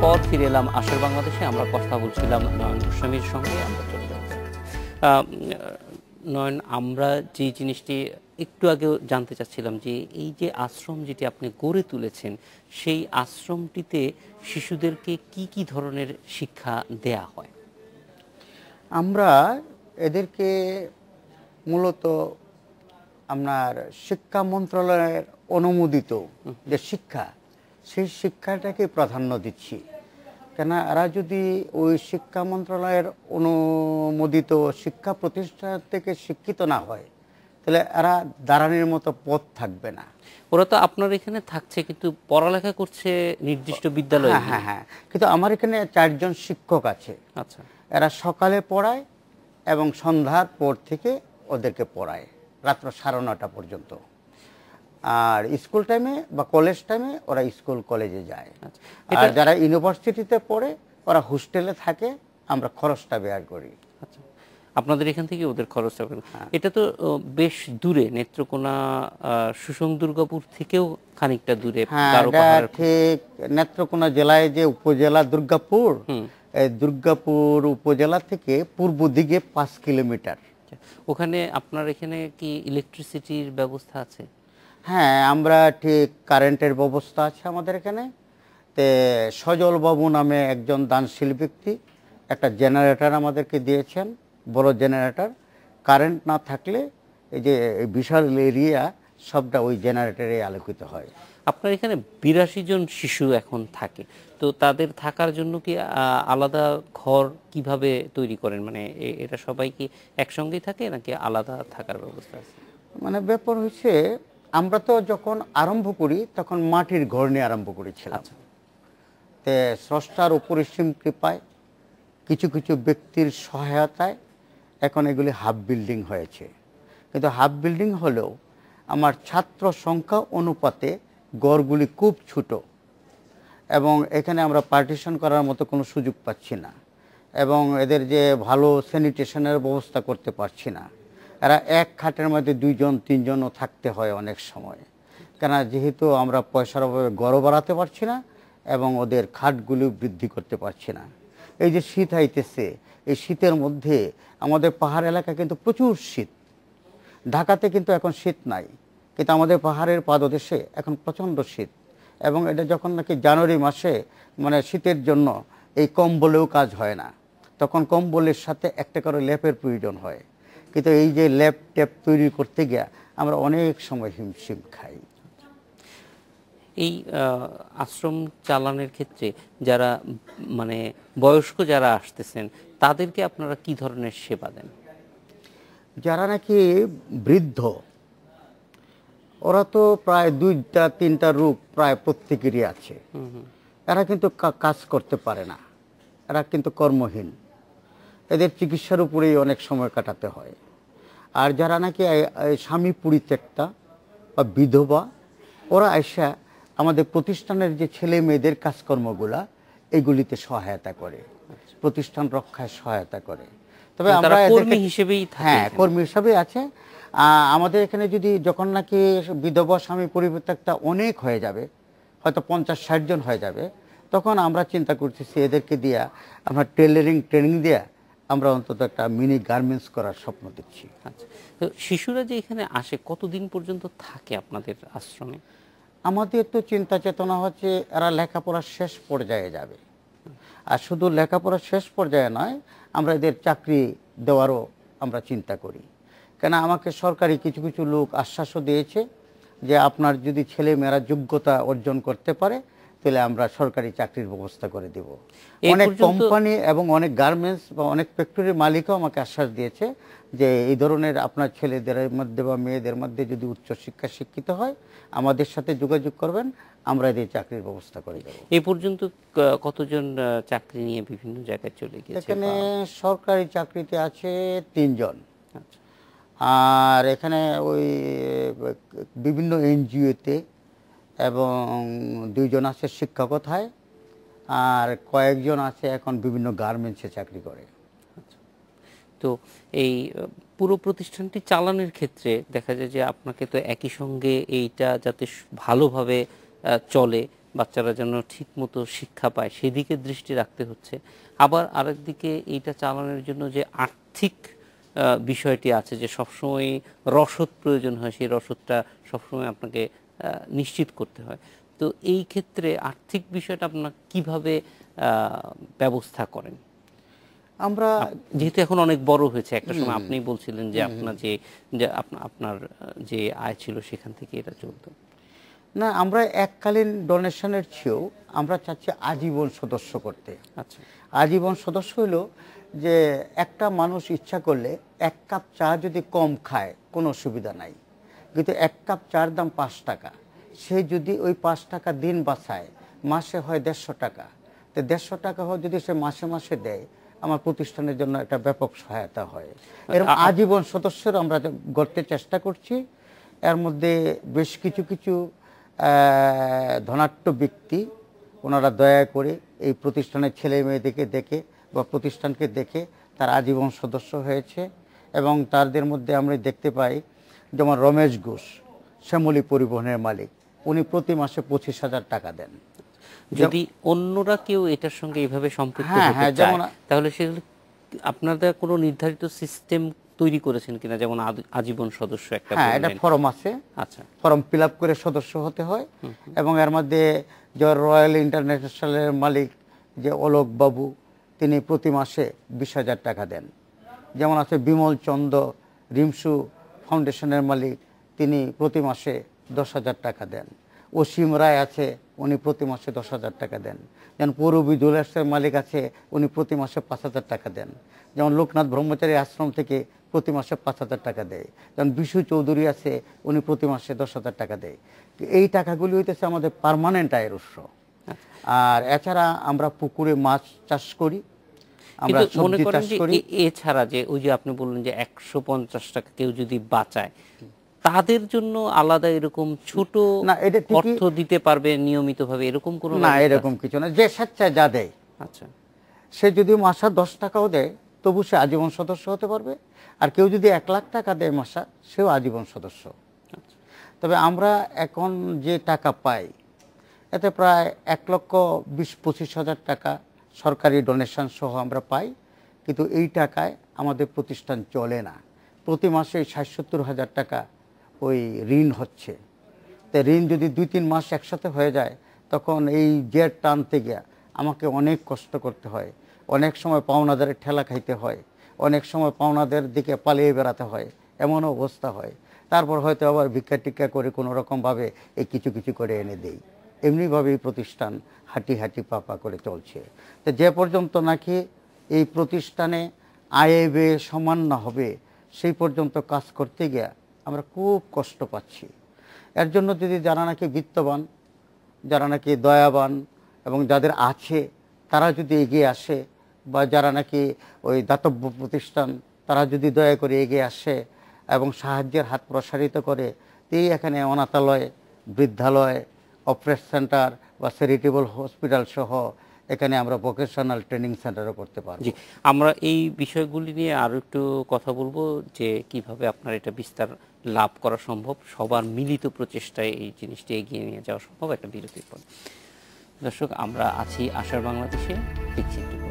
পর ফিরে এলাম আশার বাংলাদেশে। আমরা কথা বলছিলাম নয়ন গোস্বামীর সঙ্গে। আমরা চলে যাচ্ছি নয়ন, আমরা যে জিনিসটি একটু আগেও জানতে চাচ্ছিলাম যে এই যে আশ্রম যেটি আপনি গড়ে তুলেছেন, সেই আশ্রমটিতে শিশুদেরকে কি কি ধরনের শিক্ষা দেয়া হয়? আমরা এদেরকে মূলত আপনার শিক্ষা মন্ত্রণালয়ের অনুমোদিত যে শিক্ষা, সেই শিক্ষাটাকে প্রাধান্য দিচ্ছি। কেন এরা যদি ওই শিক্ষা মন্ত্রণালয়ের অনুমোদিত শিক্ষা প্রতিষ্ঠান থেকে শিক্ষিত না হয়, তাহলে এরা দাঁড়ানোর মতো পথ থাকবে না। ওরা তো আপনার এখানে থাকছে, কিন্তু পড়ালেখা করছে নির্দিষ্ট বিদ্যালয়ে। হ্যাঁ হ্যাঁ হ্যাঁ, কিন্তু আমার এখানে 4 জন শিক্ষক আছে। আচ্ছা, এরা সকালে পড়ায় এবং সন্ধ্যার পর থেকে ওদেরকে পড়ায় রাত্র 9:30 পর্যন্ত। আর স্কুল টাইমে বা কলেজ টাইমে ওরা স্কুল কলেজে যায়। আচ্ছা। আর যারা ইউনিভার্সিটিতে পড়ে ওরা হোস্টেলে থাকে, আমরা খরচটা বেয়ার করি। আচ্ছা, আপনাদের এখান থেকে ওদের খরচটা এটা তো বেশ দূরে, নেত্রকোনা সুসং দুর্গাপুর থেকেও খানিকটা দূরে। হ্যাঁ, এটা ঠিক নেত্রকোনা জেলায় যে উপজেলা দুর্গাপুর, এই দুর্গাপুর উপজেলা থেকে পূর্ব দিকে 5 কিলোমিটার। ওখানে আপনার এখানে কি ইলেকট্রিসিটির ব্যবস্থা আছে? হ্যাঁ, আমরা ঠিক কারেন্টের ব্যবস্থা আছে আমাদের এখানে। তে সজল বাবু নামে একজন দানশীল ব্যক্তি একটা জেনারেটর আমাদেরকে দিয়েছেন, বড় জেনারেটর। কারেন্ট না থাকলে এই যে বিশাল এরিয়া সবটা ওই জেনারেটরে আলোকিত হয়। আপনার এখানে 82 জন শিশু এখন থাকে, তো তাদের থাকার জন্য কি আলাদা ঘর কিভাবে তৈরি করেন? মানে এরা সবাই কি একসঙ্গেই থাকে নাকি আলাদা থাকার ব্যবস্থা আছে? মানে ব্যাপার হচ্ছে, আমরা তো যখন আরম্ভ করি তখন মাটির ঘর নিয়ে আরম্ভ করেছিলাম। তে স্রষ্টার অপরিসীম কৃপায় কিছু কিছু ব্যক্তির সহায়তায় এখন এগুলি হাফ বিল্ডিং হয়েছে। কিন্তু হাফ বিল্ডিং হলেও আমার ছাত্র সংখ্যা অনুপাতে গড়গুলি খুব ছোট, এবং এখানে আমরা পার্টিশন করার মতো কোনো সুযোগ পাচ্ছি না, এবং এদের যে ভালো স্যানিটেশনের ব্যবস্থা করতে পারছি না। এরা এক খাটের মধ্যে 2 জন 3 জনও থাকতে হয় অনেক সময়, কেন যেহেতু আমরা পয়সার অভাবে গড়ও বাড়াতে পারছি না এবং ওদের খাটগুলো বৃদ্ধি করতে পারছি না। এই যে শীত আইতেছে, এই শীতের মধ্যে আমাদের পাহাড় এলাকা কিন্তু প্রচুর শীত। ঢাকাতে কিন্তু এখন শীত নাই, কিন্তু আমাদের পাহাড়ের পাদদেশে এখন প্রচণ্ড শীত। এবং এটা যখন নাকি জানুয়ারি মাসে, মানে শীতের জন্য এই কম্বলেও কাজ হয় না, তখন কম্বলের সাথে একটা করে লেপের প্রয়োজন হয়। কিন্তু এই যে লেপ টেপ তৈরি করতে গিয়ে আমরা অনেক সময় হিমশিম খাই। এই আশ্রম চালানোর ক্ষেত্রে যারা মানে বয়স্ক যারা আসতেছেন, তাদেরকে আপনারা কি ধরনের সেবা দেন? যারা নাকি বৃদ্ধ, ওরা তো প্রায় 2টা 3টা রোগ প্রায় প্রত্যেকেরই আছে। এরা কিন্তু কাজ করতে পারে না, এরা কিন্তু কর্মহীন, এদের চিকিৎসার উপরেই অনেক সময় কাটাতে হয়। আর যারা নাকি স্বামী পরিত্যক্তা বা বিধবা, ওরা আইসা আমাদের প্রতিষ্ঠানের যে ছেলে মেয়েদের কাজকর্মগুলা এগুলিতে সহায়তা করে, প্রতিষ্ঠান রক্ষায় সহায়তা করে। তবে আমরা কর্মী হিসেবেই, হ্যাঁ, কর্মী হিসাবে আছে। আমাদের এখানে যদি যখন নাকি বিধবা স্বামী পরিত্যক্তা অনেক হয়ে যাবে, হয়তো 50-60 জন হয়ে যাবে, তখন আমরা চিন্তা করতেছি এদেরকে দিয়া আমরা ট্রেনিং দিয়া আমরা অন্তত একটা মিনি গার্মেন্টস করার স্বপ্ন দেখছি। আচ্ছা, তো শিশুরা যে এখানে আসে কতদিন পর্যন্ত থাকে আপনাদের আশ্রমে? আমাদের তো চিন্তা চেতনা হচ্ছে এরা লেখাপড়ার শেষ পর্যায়ে যাবে। আর শুধু লেখাপড়ার শেষ পর্যায়ে নয়, আমরা এদের চাকরি দেওয়ারও আমরা চিন্তা করি। কেন আমাকে সরকারি কিছু কিছু লোক আশ্বাসও দিয়েছে যে আপনার যদি ছেলে মেয়েরা যোগ্যতা অর্জন করতে পারে তাহলে আমরা সরকারি চাকরির ব্যবস্থা করে দেব। অনেক কোম্পানি এবং অনেক গার্মেন্টস বা অনেক ফ্যাক্টরির মালিকও আমাকে আশ্বাস দিয়েছে যে এই ধরনের আপনার ছেলেদের মধ্যে বা মেয়েদের মধ্যে যদি উচ্চশিক্ষা শিক্ষিত হয় আমাদের সাথে যোগাযোগ করবেন, আমরা এদের চাকরির ব্যবস্থা করে দেব। এই পর্যন্ত কতজন চাকরি নিয়ে বিভিন্ন জায়গায় চলে গিয়েছে? এখানে সরকারি চাকরিতে আছে 3 জন। আচ্ছা, আর এখানে ওই বিভিন্ন এনজিওতে এবং 2 জন আছে শিক্ষকতায়, আর কয়েকজন আছে এখন বিভিন্ন গার্মেন্টসে চাকরি করে। তো এই পুরো প্রতিষ্ঠানটি চালানোর ক্ষেত্রে দেখা যায় যে আপনাকে তো একই সঙ্গে এইটা যাতে ভালোভাবে চলে বাচ্চারা যেন ঠিকমতো শিক্ষা পায় সেদিকে দৃষ্টি রাখতে হচ্ছে। আবার আরেকদিকে এইটা চালানোর জন্য যে আর্থিক বিষয়টি আছে, যে সবসময় রসদ প্রয়োজন হয়, সেই রসদটা সবসময় আপনাকে নিশ্চিত করতে হয়। তো এই ক্ষেত্রে আর্থিক বিষয়টা আপনার কিভাবে ব্যবস্থা করেন? আমরা যেহেতু এখন অনেক বড় হয়েছে, একটা সময় আপনি বলছিলেন যে আপনার যে আপনার যে আয় ছিল সেখান থেকে এটা চলতো। না, আমরা এককালীন ডোনেশনের চেয়েও আমরা চাচ্ছি আজীবন সদস্য করতে। আচ্ছা, আজীবন সদস্য হলো যে একটা মানুষ ইচ্ছা করলে 1 কাপ চা যদি কম খায় কোনো অসুবিধা নাই, কিন্তু 1 কাপ চার দাম 5 টাকা, সে যদি ওই 5 টাকা দিন বাঁচায়, মাসে হয় 150 টাকা। তো 150 টাকা হয় যদি সে মাসে মাসে দেয়, আমার প্রতিষ্ঠানের জন্য একটা ব্যাপক সহায়তা হয়। এরকম আজীবন সদস্যের আমরা গড়তে চেষ্টা করছি। এর মধ্যে বেশ কিছু কিছু ধনাঢ্য ব্যক্তি, ওনারা দয়া করে এই প্রতিষ্ঠানের ছেলে মেয়েদেরকে দেখে বা প্রতিষ্ঠানকে দেখে তার আজীবন সদস্য হয়েছে। এবং তাদের মধ্যে আমরা দেখতে পাই, যেমন রমেশ ঘোষ, শ্যামলী পরিবহনের মালিক, উনি প্রতি মাসে 25,000 টাকা দেন। যদি অন্যরা কেউ এটার সঙ্গে এইভাবে সম্পৃক্ত হ্যাঁ, হতে হ্যাঁ, চায়, যেমন তাহলে সেগুলো আপনাদের কোনো নির্ধারিত সিস্টেম তৈরি করেছেন কিনা, যেমন আজীবন সদস্য একটা হ্যাঁ, এটা বললেন। ফরম আছে। আচ্ছা, ফর্ম ফিল আপ করে সদস্য হতে হয়। এবং এর মধ্যে যে রয়্যাল ইন্টারন্যাশনালের মালিক যে অলোক বাবু, তিনি প্রতি মাসে 20,000 টাকা দেন। যেমন আছে বিমল চন্দ্র, রিমসু ফাউন্ডেশনের মালিক, তিনি প্রতি মাসে 10,000 টাকা দেন। অসীম রায় আছে, উনি প্রতি মাসে 10,000 টাকা দেন। যেমন পৌরবী জুয়েলার্সের মালিক আছে, উনি প্রতি মাসে 5,000 টাকা দেন। যেমন লোকনাথ ব্রহ্মচারী আশ্রম থেকে প্রতি মাসে 5,000 টাকা দেয়। যেমন বিশু চৌধুরী আছে, উনি প্রতি মাসে 10,000 টাকা দেয়। এই টাকাগুলি হইতেছে আমাদের পার্মানেন্ট আয়ের উৎস। আর এছাড়া আমরা পুকুরে মাছ চাষ করি, আমরা কিন্তু মনে সবজি করেন চাষ যে করি। এছাড়া যে ওই যে আপনি বললেন যে 150 টাকা কেউ যদি বাঁচায়, তাদের জন্য আলাদা এরকম ছোট না, এটা ঠিকই। অর্থ দিতে পারবে নিয়মিতভাবে, এরকম কোনো না, ব্যবস্থা এরকম আছে? কিছু না। যে স্বেচ্ছায় যা দেয়, আচ্ছা, সে যদি মাসা 10 টাকাও দেয়, তবু সে আজীবন সদস্য হতে পারবে। আর কেউ যদি 1 লাখ টাকা দেয় মাসা, সেও আজীবন সদস্য। আচ্ছা। তবে আমরা এখন যে টাকা পাই, এতে প্রায় 1,20,25,000 টাকা সরকারি ডোনেশন সহ আমরা পাই। কিন্তু এই টাকায় আমাদের প্রতিষ্ঠান চলে না। প্রতি মাসে 60-70 হাজার টাকা ওই ঋণ হচ্ছে। তো ঋণ যদি 2-3 মাস একসাথে হয়ে যায়, তখন এই জের টানতে গিয়ে আমাকে অনেক কষ্ট করতে হয়। অনেক সময় পাওনাদারের ঠেলা খাইতে হয়, অনেক সময় পাওনাদের দিকে পালিয়ে বেড়াতে হয়, এমন অবস্থা হয়। তারপর হয়তো আবার ভিক্ষা টিক্ষা করে কোনো রকমভাবে এই কিছু কিছু করে এনে দেই। এমনিভাবে এই প্রতিষ্ঠান হাঁটি হাঁটি পাপা করে চলছে। তো যে পর্যন্ত নাকি এই প্রতিষ্ঠানে আয়ে ব্যয়ে সমান না হবে, সেই পর্যন্ত কাজ করতে গিয়ে আমরা খুব কষ্ট পাচ্ছি। এর জন্য যদি যারা নাকি বিত্তবান, যারা নাকি দয়াবান এবং যাদের আছে, তারা যদি এগিয়ে আসে, বা যারা নাকি ওই দাতব্য প্রতিষ্ঠান, তারা যদি দয়া করে এগিয়ে আসে এবং সাহায্যের হাত প্রসারিত করে, এই এখানে অনাথালয়, বৃদ্ধালয়, অপারেশন সেন্টার বা চ্যারিটেবল হসপিটাল সহ এখানে আমরা ভোকেশনাল ট্রেনিং সেন্টারও করতে পারব। জি, আমরা এই বিষয়গুলি নিয়ে আরো একটু কথা বলবো, যে কিভাবে আপনার এটা বিস্তার লাভ করা সম্ভব, সবার মিলিত প্রচেষ্টায় এই জিনিসটি এগিয়ে নিয়ে যাওয়া সম্ভব। একটা বিরতির পর দর্শক, আমরা আছি আশার বাংলাদেশে, দেখছি একটু।